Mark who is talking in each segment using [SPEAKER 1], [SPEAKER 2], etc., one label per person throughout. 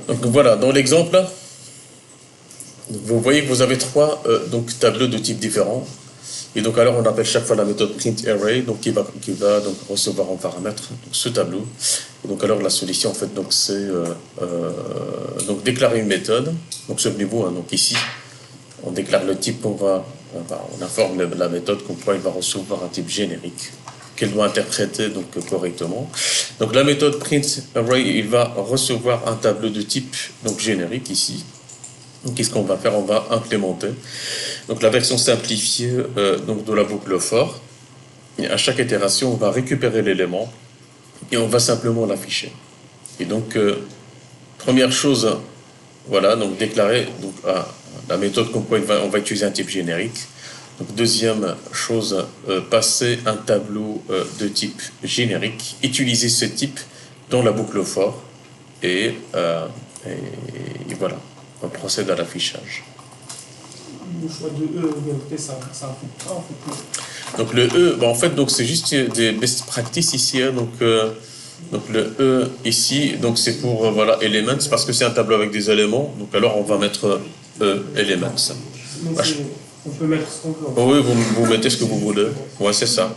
[SPEAKER 1] Donc voilà, dans l'exemple, vous voyez que vous avez trois donc, tableaux de types différents. Et donc alors on appelle chaque fois la méthode printArray, donc qui va donc recevoir en paramètre donc, ce tableau. Et donc alors la solution en fait donc c'est donc déclarer une méthode. Donc souvenez-vous, hein, donc ici on déclare le type, on informe la méthode comme quoi il va recevoir un type générique qu'elle doit interpréter donc correctement. Donc la méthode printArray, il va recevoir un tableau de type donc générique ici. Donc qu'est-ce qu'on va faire? On va implémenter donc la version simplifiée donc de la boucle for. Et à chaque itération, on va récupérer l'élément et on va simplement l'afficher. Et donc première chose, voilà, donc déclarer donc, la méthode comme quoi on va utiliser un type générique. Donc deuxième chose, passer un tableau de type générique, utiliser ce type dans la boucle for et voilà, on procède à l'affichage.
[SPEAKER 2] Le choix de E ou de T, ça implique pas en fait.
[SPEAKER 1] Donc le E, en fait, donc c'est juste des best practices ici. Hein, donc le E ici, donc c'est pour voilà elements parce que c'est un tableau avec des éléments. Donc alors on va mettre E elements.
[SPEAKER 2] On peut mettre ce qu'on veut.
[SPEAKER 1] Oh oui, vous mettez ce que vous voulez. Ouais, c'est ça.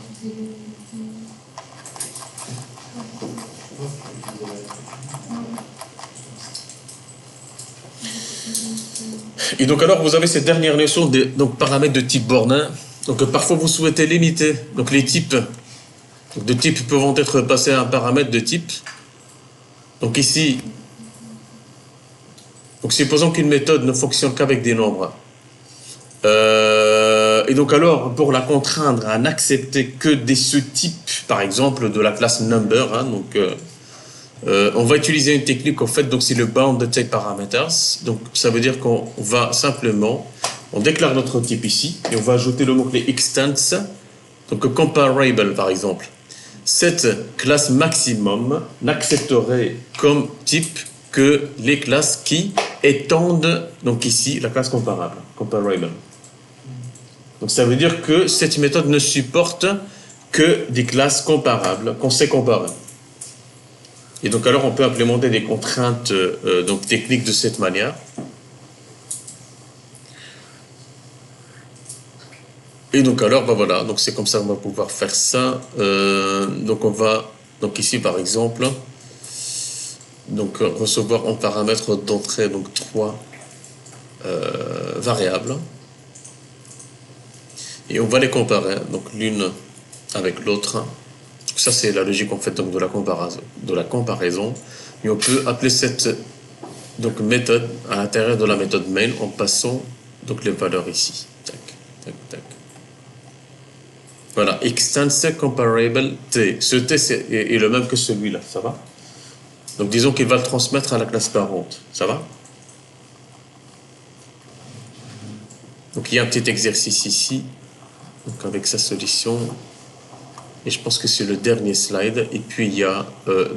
[SPEAKER 1] Et donc alors vous avez cette dernière notion de donc paramètres de type bornin. Donc parfois vous souhaitez limiter donc les types de type peuvent être passés à un paramètre de type. Donc ici, donc supposons qu'une méthode ne fonctionne qu'avec des nombres. Et donc alors pour la contraindre à n'accepter que ce type, par exemple de la classe number, hein, donc on va utiliser une technique en fait, donc c'est le bound type parameters. Donc ça veut dire qu'on va simplement, on déclare notre type ici et on va ajouter le mot-clé extends, donc comparable par exemple. Cette classe maximum n'accepterait comme type que les classes qui étendent, donc ici la classe comparable. Donc ça veut dire que cette méthode ne supporte que des classes comparables, qu'on sait comparer. Et donc alors on peut implémenter des contraintes donc techniques de cette manière. Et donc alors voilà, donc c'est comme ça qu'on va pouvoir faire ça. Donc on va donc ici par exemple donc recevoir en paramètre d'entrée donc trois variables. Et on va les comparer, donc l'une avec l'autre. Ça, c'est la logique en fait donc, de la comparaison. Et on peut appeler cette donc, méthode à l'intérieur de la méthode main en passant donc, les valeurs ici. Tac, tac, tac. Voilà, extends comparable T. Ce T est le même que celui-là, ça va? Donc disons qu'il va le transmettre à la classe parente, ça va? Donc il y a un petit exercice ici. Donc avec sa solution, et je pense que c'est le dernier slide, et puis il y a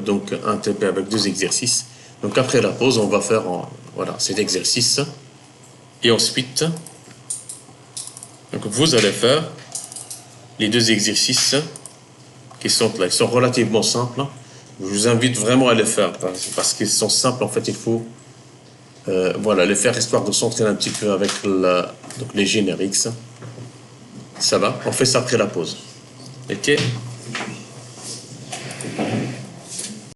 [SPEAKER 1] donc un TP avec deux exercices. Donc après la pause, on va faire voilà, cet exercice, et ensuite, donc vous allez faire les deux exercices qui sont là, ils sont relativement simples. Je vous invite vraiment à les faire, parce qu'ils sont simples, en fait il faut voilà, les faire histoire de s'entraîner un petit peu avec donc les génériques. Ça va, on fait ça après la pause. Ok.